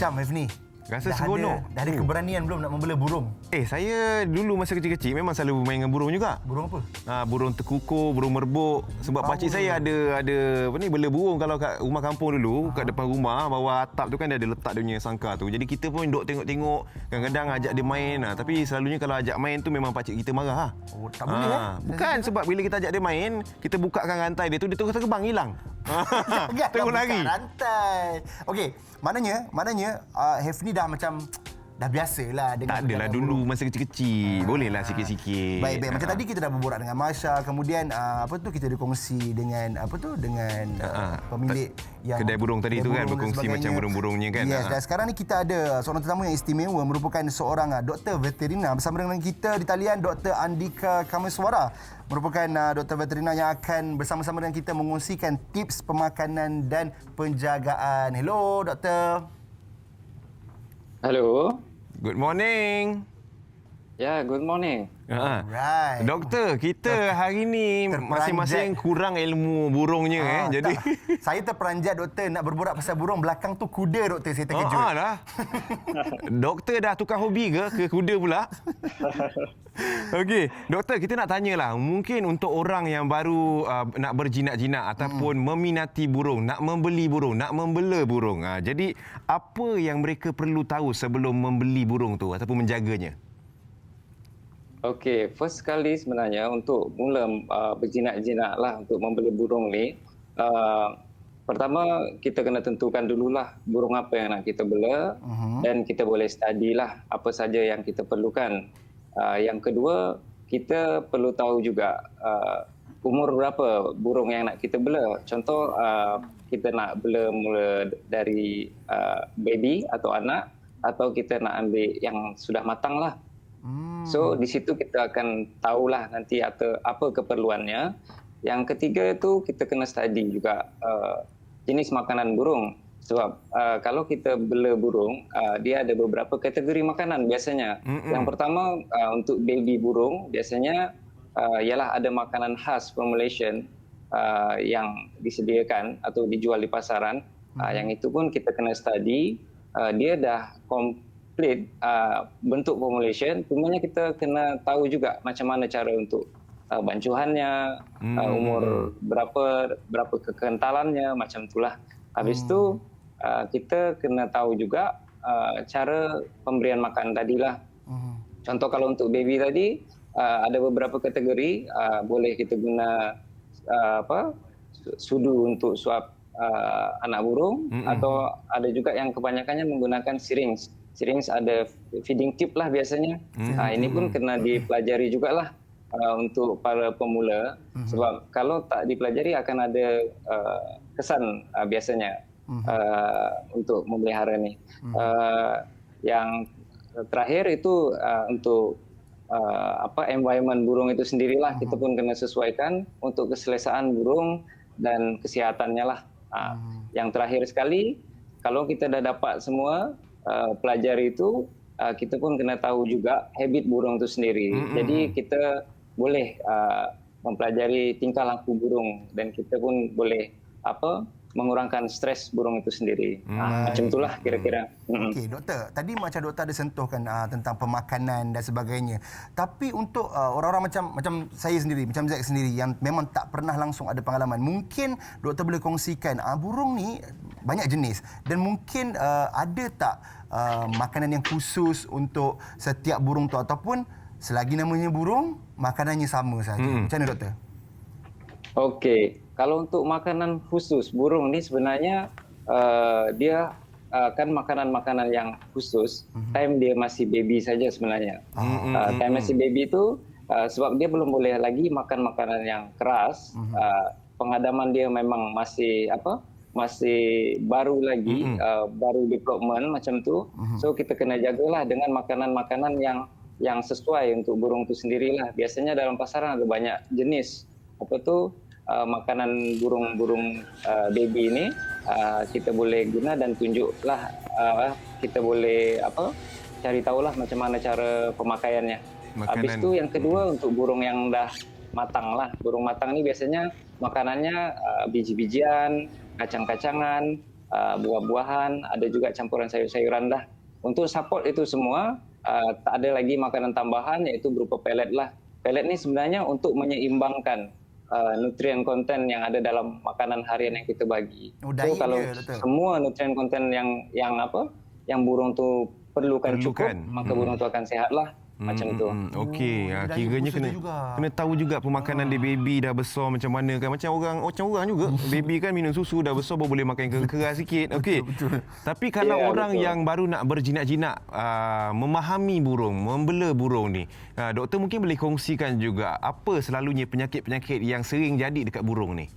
Macam Hefni, Rasa seronok. Dah ada keberanian belum nak membela burung? Saya dulu masa kecil-kecil memang selalu bermain dengan burung juga. Burung apa? Burung tekukur, burung merbuk. Sebab pakcik saya ada apa ni, bela burung kalau kat rumah kampung dulu, kat depan rumah, bawah atap tu kan dia ada letak dia punya sangkar tu. Jadi kita pun duk tengok-tengok, kadang-kadang ajak dia main. Tapi selalunya kalau ajak main tu memang pakcik kita marah. Oh, tak boleh Bukan, sebab bila kita ajak dia main, kita bukakan rantai dia tu, dia terus terbang hilang. Terus lari. Rantai. Okey, maknanya Hefni dah macam dah biasalah dengan Tak adalah dulu masa kecil-kecil. Bolehlah sikit-sikit. Baik. Macam tadi kita dah berborak dengan Masya, kemudian kita dikongsi dengan pemilik yang kedai burung tadi tu kan, berkongsi macam burung-burungnya kan. Yes, dan sekarang ni kita ada seorang tetamu yang istimewa, merupakan seorang doktor veterina. Bersama dengan kita di talian Dr. Andika Kameswara, merupakan doktor veterina yang akan bersama-sama dengan kita mengongsikan tips pemakanan dan penjagaan. Hello doktor. Hello. Good morning. Ya, good morning. Alright. Doktor, kita hari ni masing-masing kurang ilmu burungnya. Jadi saya terperanjat doktor nak berborak pasal burung. Belakang tu kuda doktor, saya terkejut. Dah. Doktor dah tukar hobi ke kuda pula? Okey, doktor, kita nak tanyalah. Mungkin untuk orang yang baru nak berjinak-jinak ataupun meminati burung, nak membeli burung, nak membela burung. Jadi apa yang mereka perlu tahu sebelum membeli burung tu ataupun menjaganya? Okey, first sekali sebenarnya untuk mula berjinak-jinak lah untuk membeli burung ni, pertama kita kena tentukan dululah burung apa yang nak kita bela, dan kita boleh study lah apa saja yang kita perlukan. Yang kedua, kita perlu tahu juga umur berapa burung yang nak kita bela. Contoh, kita nak bela mula dari baby atau anak, atau kita nak ambil yang sudah matang lah. So di situ kita akan tahulah nanti apa keperluannya. Yang ketiga itu kita kena study juga jenis makanan burung. Sebab kalau kita bela burung, dia ada beberapa kategori makanan biasanya. Yang pertama untuk baby burung biasanya ialah ada makanan khas formulation yang disediakan atau dijual di pasaran. Yang itu pun kita kena study. Dia dah bentuk formulation, cumanya kita kena tahu juga macam mana cara untuk bancuhannya, umur berapa kekentalannya, macam itulah. Habis itu kita kena tahu juga cara pemberian makan tadilah. Contoh kalau untuk baby tadi ada beberapa kategori, boleh kita guna sudu untuk suap anak burung, atau ada juga yang kebanyakannya menggunakan syringe. Syringe ada feeding tube lah biasanya. Ini pun kena dipelajari jugalah untuk para pemula. Sebab kalau tak dipelajari akan ada kesan biasanya untuk memelihara ni. Yang terakhir itu untuk environment burung itu sendirilah. Kita pun kena sesuaikan untuk keselesaan burung dan kesihatannya lah. Yang terakhir sekali, kalau kita dah dapat semua pelajari itu, kita pun kena tahu juga habit burung itu sendiri. Jadi kita boleh mempelajari tingkah laku burung, dan kita pun boleh mengurangkan stres burung itu sendiri. Macam itulah kira-kira. Okey, doktor. Tadi macam doktor ada sentuhkan tentang pemakanan dan sebagainya. Tapi untuk orang-orang macam saya sendiri, macam Zack sendiri yang memang tak pernah langsung ada pengalaman, mungkin doktor boleh kongsikan burung ni banyak jenis, dan mungkin ada tak makanan yang khusus untuk setiap burung tu, ataupun selagi namanya burung, makanannya sama saja. Macam mana doktor? Okey, kalau untuk makanan khusus burung ni sebenarnya dia kan makanan-makanan yang khusus time dia masih baby saja sebenarnya. Time masih baby itu sebab dia belum boleh lagi makan makanan yang keras. Pengadaman dia memang masih baru lagi, baru development macam tu. So kita kena jagalah dengan makanan-makanan yang sesuai untuk burung itu sendirilah. Biasanya dalam pasaran ada banyak jenis makanan burung-burung baby ini, kita boleh guna dan tunjuklah, kita boleh cari tahulah macam mana cara pemakaiannya. Habis itu yang kedua untuk burung yang dah matang lah. Burung matang ni biasanya makanannya biji-bijian, kacang-kacangan, buah-buahan, ada juga campuran sayur-sayuran dah. Untuk support itu semua, tak ada lagi makanan tambahan iaitu berupa pellet lah. Pellet ni sebenarnya untuk menyeimbangkan nutrien konten yang ada dalam makanan harian yang kita bagi. Oh, So diet kalau dia, doktor. semua nutrien konten yang burung tu perlukan cukup, maka burung tu akan sihat lah. Macam tu. Okey, diet kiranya khusus kena dia juga. kena tahu juga pemakanan dia baby dah besar macam mana kan. Macam orang juga. Baby kan minum susu dah besar baru boleh makan keras sikit. Okey. Betul. Tapi kalau Ya, orang betul. yang baru nak berjinak-jinak memahami burung, membela burung ni, doktor mungkin boleh kongsikan juga apa selalunya penyakit-penyakit yang sering jadi dekat burung ni.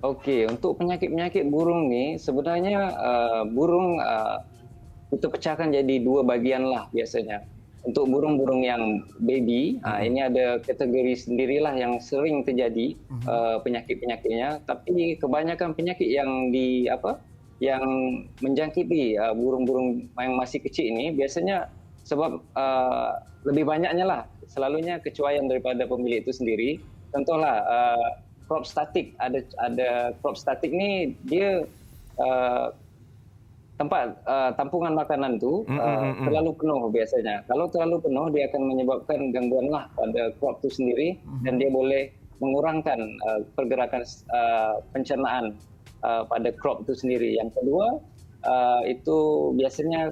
Okey, untuk penyakit-penyakit burung ni sebenarnya burung kita pecahkan jadi dua bahagian lah biasanya. Untuk burung-burung yang baby, ini ada kategori sendirilah yang sering terjadi penyakit-penyakitnya. Tapi kebanyakan penyakit yang menjangkiti burung-burung yang masih kecil ini biasanya sebab lebih banyaknya lah selalunya kecuaian daripada pemilik itu sendiri. Contohlah crop static, ada crop static ni dia tempat tampungan makanan tu terlalu penuh biasanya. Kalau terlalu penuh dia akan menyebabkan gangguan lah pada crop tu sendiri dan dia boleh mengurangkan pergerakan pencernaan pada crop tu sendiri. Yang kedua itu biasanya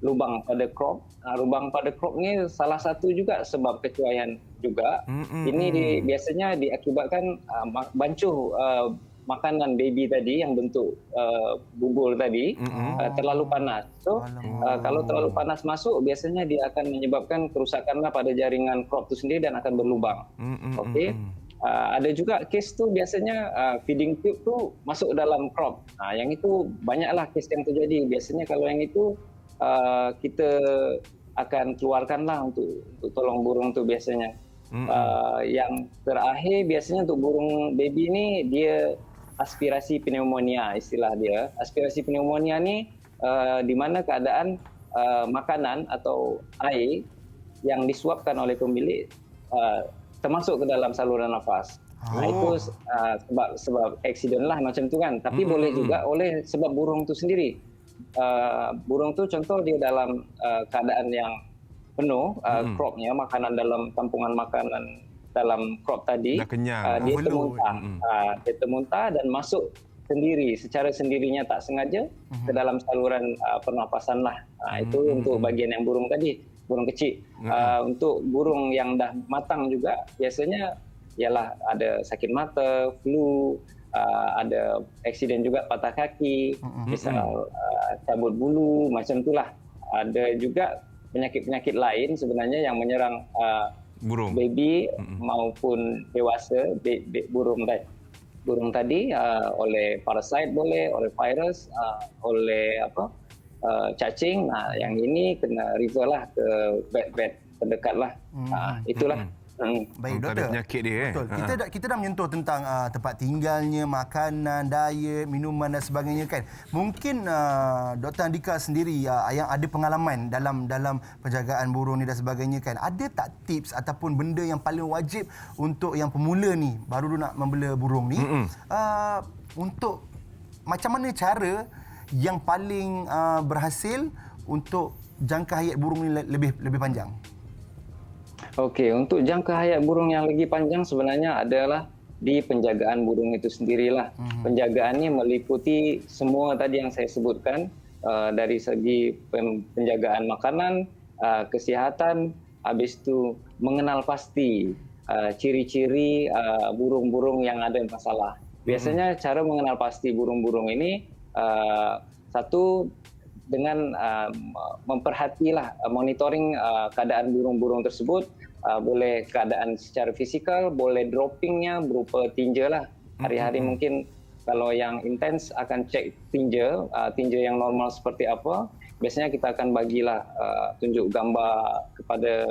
lubang pada crop. Lubang pada crop ni salah satu juga sebab kecuaian juga. Ini biasanya diakibatkan bancuh makanan baby tadi yang bentuk bubur tadi terlalu panas. So kalau terlalu panas masuk biasanya dia akan menyebabkan kerusakan pada jaringan crop itu sendiri dan akan berlubang. Okey. Ada juga kes tu biasanya feeding tube tu masuk dalam crop. Yang itu banyaklah kes yang terjadi. Biasanya kalau yang itu kita akan keluarkanlah untuk tolong burung tu biasanya. Yang terakhir biasanya untuk burung baby ni dia aspirasi pneumonia istilah dia. Aspirasi pneumonia ni di mana keadaan makanan atau air yang disuapkan oleh pemilik termasuk ke dalam saluran nafas. Itu sebab aksiden lah macam tu kan. Tapi boleh juga oleh sebab burung tu sendiri. Burung tu contoh dia dalam keadaan yang penuh cropnya, makanan dalam tampungan makanan dalam crop tadi, dah kenyang, dia termuntah. Dia termuntah dan masuk secara sendirinya tak sengaja ke dalam saluran pernafasan lah. Itu untuk bagian yang burung tadi, burung kecil. Untuk burung yang dah matang juga biasanya ialah ada sakit mata, flu, ada aksiden juga patah kaki, misal cabut bulu, macam itulah. Ada juga penyakit-penyakit lain sebenarnya yang menyerang burung baby maupun dewasa burung tadi oleh parasit boleh, oleh virus, oleh cacing. Yang ini kena refer lah ke vet terdekat lah. Itulah. Baik, doktor. Ada penyakit dia. Betul. Kita dah menyentuh tentang tempat tinggalnya, makanan, diet, minuman dan sebagainya kan. Mungkin Dr. Andika sendiri yang ada pengalaman dalam penjagaan burung ni dan sebagainya kan. Ada tak tips ataupun benda yang paling wajib untuk yang pemula ni baru nak membela burung ni untuk macam mana cara yang paling berhasil untuk jangka hayat burung ni lebih panjang? Okey, untuk jangka hayat burung yang lagi panjang sebenarnya adalah di penjagaan burung itu sendirilah. Penjagaannya meliputi semua tadi yang saya sebutkan, dari segi penjagaan makanan, kesihatan, habis itu mengenal pasti ciri-ciri burung-burung yang ada masalah. Biasanya cara mengenal pasti burung-burung ini satu dengan memperhatilah monitoring keadaan burung-burung tersebut, boleh keadaan secara fisikal, boleh droppingnya berupa tinja lah. Hari-hari mungkin kalau yang intens akan cek tinja yang normal seperti apa. Biasanya kita akan bagilah tunjuk gambar kepada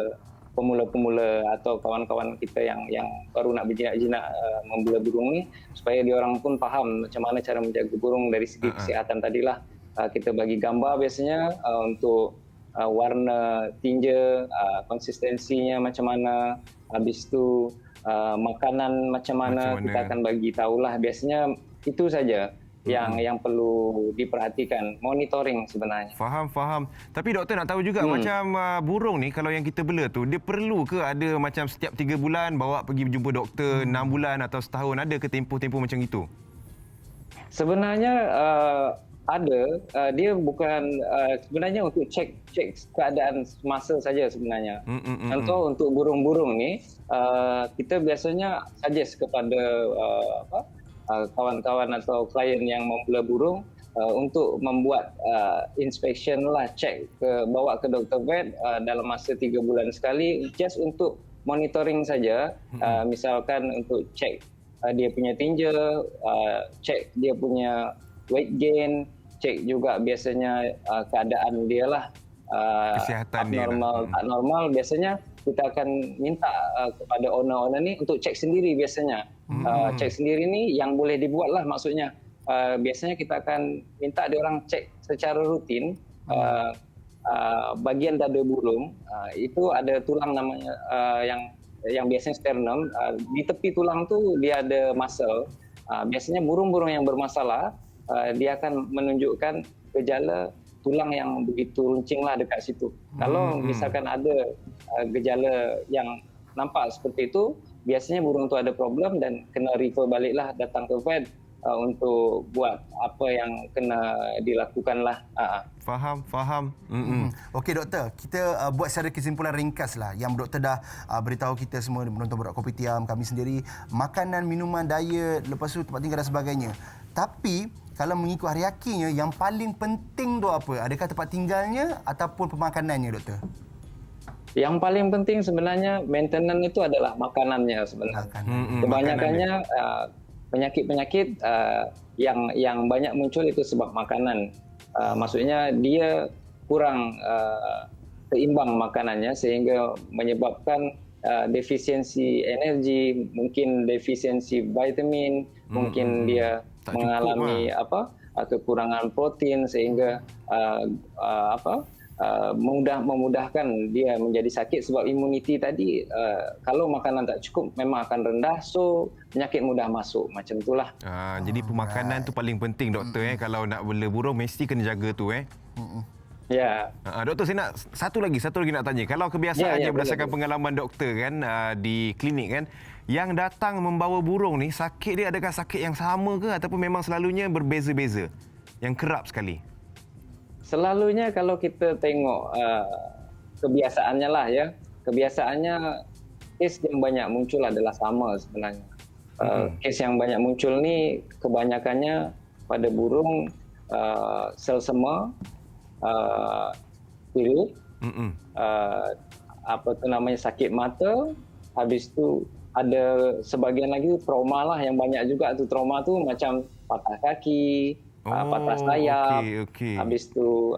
pemula-pemula atau kawan-kawan kita yang baru nak berjinak-jinak membela burung ni, supaya diorang pun faham macam mana cara menjaga burung dari segi kesihatan tadilah. Kita bagi gambar biasanya untuk warna tinja, konsistensinya macam mana, habis tu makanan macam mana kita akan bagi tahulah. Biasanya Itu saja yang perlu diperhatikan, monitoring sebenarnya. Faham. Tapi doktor nak tahu juga macam burung ni kalau yang kita bela tu, dia perlu ke ada macam setiap 3 bulan bawa pergi jumpa doktor, 6 bulan atau setahun, ada ke tempoh-tempoh macam itu? Sebenarnya ada, dia bukan sebenarnya untuk cek keadaan semasa saja sebenarnya. Contoh untuk burung-burung ni, kita biasanya suggest kepada kawan-kawan atau klien yang membela burung untuk membuat inspection lah, cek bawa ke doktor vet dalam masa 3 bulan sekali, just untuk monitoring saja. Misalkan untuk cek dia punya tinja, cek dia punya weight gain, cek juga biasanya keadaan dia lah, kesihatan dia abnormal, tak normal. Biasanya kita akan minta kepada owner-owner ni untuk cek sendiri biasanya. Cek sendiri ni yang boleh dibuat lah maksudnya. Biasanya kita akan minta dia orang cek secara rutin bagian dada burung. Itu ada tulang namanya yang biasanya sternum. Di tepi tulang tu dia ada muscle. Biasanya burung-burung yang bermasalah, dia akan menunjukkan gejala tulang yang begitu runcing lah dekat situ. Kalau misalkan ada gejala yang nampak seperti itu, biasanya burung tu ada problem dan kena refer baliklah, datang ke vet untuk buat apa yang kena dilakukan lah. Faham. Okey doktor, kita buat secara kesimpulan ringkas lah yang doktor dah beritahu kita semua, menonton Borak Kopitiam, kami sendiri, makanan, minuman, diet, lepas tu tempat tinggal dan sebagainya. Tapi kalau mengikut hierarkinya, yang paling penting tu apa? Adakah tempat tinggalnya ataupun pemakanannya doktor? Yang paling penting sebenarnya maintenance itu adalah makanannya sebenarnya. Kebanyakannya penyakit-penyakit yang banyak muncul itu sebab makanan. Maksudnya dia kurang seimbang makanannya sehingga menyebabkan defisiensi energi, mungkin defisiensi vitamin, mungkin dia tak mengalami kekurangan protein sehingga memudahkan dia menjadi sakit sebab imuniti tadi kalau makanan tak cukup memang akan rendah, so penyakit mudah masuk macam itulah. Jadi pemakanan tu paling penting doktor kalau nak bela burung mesti kena jaga tu Ya. Doktor, saya nak satu lagi nak tanya. Kalau kebiasaannya berdasarkan pengalaman doktor kan di klinik kan, yang datang membawa burung ni, sakit dia adakah sakit yang sama ke ataupun memang selalunya berbeza-beza? Yang kerap sekali. Selalunya kalau kita tengok kebiasaannya lah ya, kebiasaannya kes yang banyak muncul adalah sama sebenarnya. Kes yang banyak muncul ni kebanyakannya pada burung selsema, pilek, sakit mata, habis tu ada sebagian lagi trauma lah yang banyak juga tu. Trauma tu macam patah kaki, patah sayap, habis tu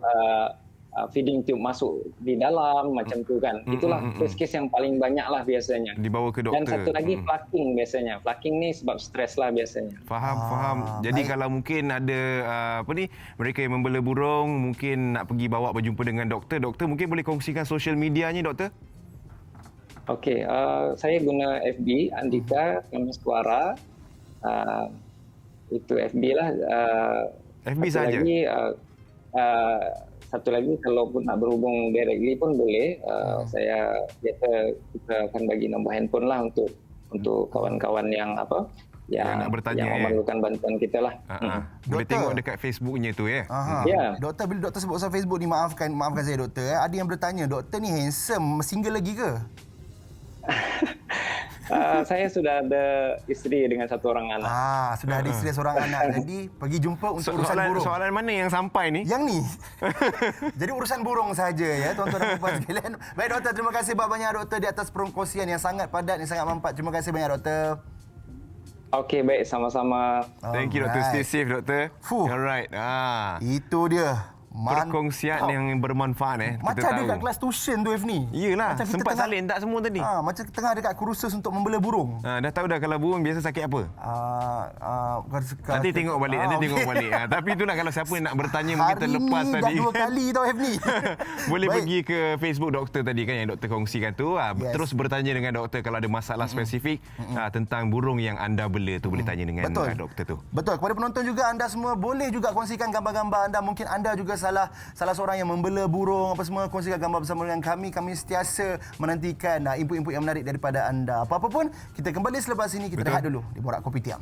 feeding tube masuk di dalam macam tu kan. Itulah kes-kes yang paling banyak lah biasanya. Dibawa ke doktor. Dan satu lagi flaking biasanya. Flaking ni sebab stres lah biasanya. Faham. Jadi kalau mungkin ada mereka yang membela burung mungkin nak pergi bawa berjumpa dengan doktor mungkin boleh kongsikan social medianya doktor? Okey, saya guna FB Andika Kamaskara. Itu FB lah. FB saja. Satu lagi kalau pun nak berhubung directly pun boleh. Saya biasa kita akan bagi nombor handphone lah untuk kawan-kawan yang yang nak bertanya, yang memerlukan bantuan kita lah. Boleh tengok dekat Facebooknya tu ya. Doktor, bila doktor sebut pasal Facebook ni, maafkan saya doktor. Ada yang bertanya, doktor ni handsome, single lagi ke? Saya sudah ada isteri dengan satu orang anak. Sudah ada isteri seorang anak. Jadi pergi jumpa untuk urusan burung. Soalan mana yang sampai ni? Yang ni. Jadi urusan burung saja ya, tuan-tuan dan puan sekalian. Baik doktor, terima kasih banyak doktor di atas perkongsian yang sangat padat, yang sangat manfaat. Terima kasih banyak doktor. Okey, baik, sama-sama. Thank you doktor. Stay safe doktor. Alright. Itu dia. perkongsian yang bermanfaat Macam kita ada tahu. kat kelas tuition tu F ni. Iyalah, Macam kita sempat tengah- salin tak semua tadi? Macam tengah dekat kursus untuk membela burung. Dah tahu dah kalau burung biasa sakit apa? Nanti tengok balik, tengok balik. Tapi itulah kalau siapa nak bertanya mungkin terlepas Hari ni tadi. dah 2 kali tau F ni. Boleh Baik. pergi ke Facebook doktor tadi kan yang doktor kongsikan tu. Yes. Terus bertanya dengan doktor kalau ada masalah spesifik tentang burung yang anda bela tu, boleh tanya dengan doktor tu. Betul. Kepada penonton juga, anda semua boleh juga kongsikan gambar-gambar anda. Mungkin anda juga salah seorang yang membela burung apa semua, kongsikan gambar bersama dengan kami. Kami sentiasa menantikan input-input yang menarik daripada anda. Apa-apa pun, kita kembali selepas ini. Kita rehat dulu di Borak Kopitiam.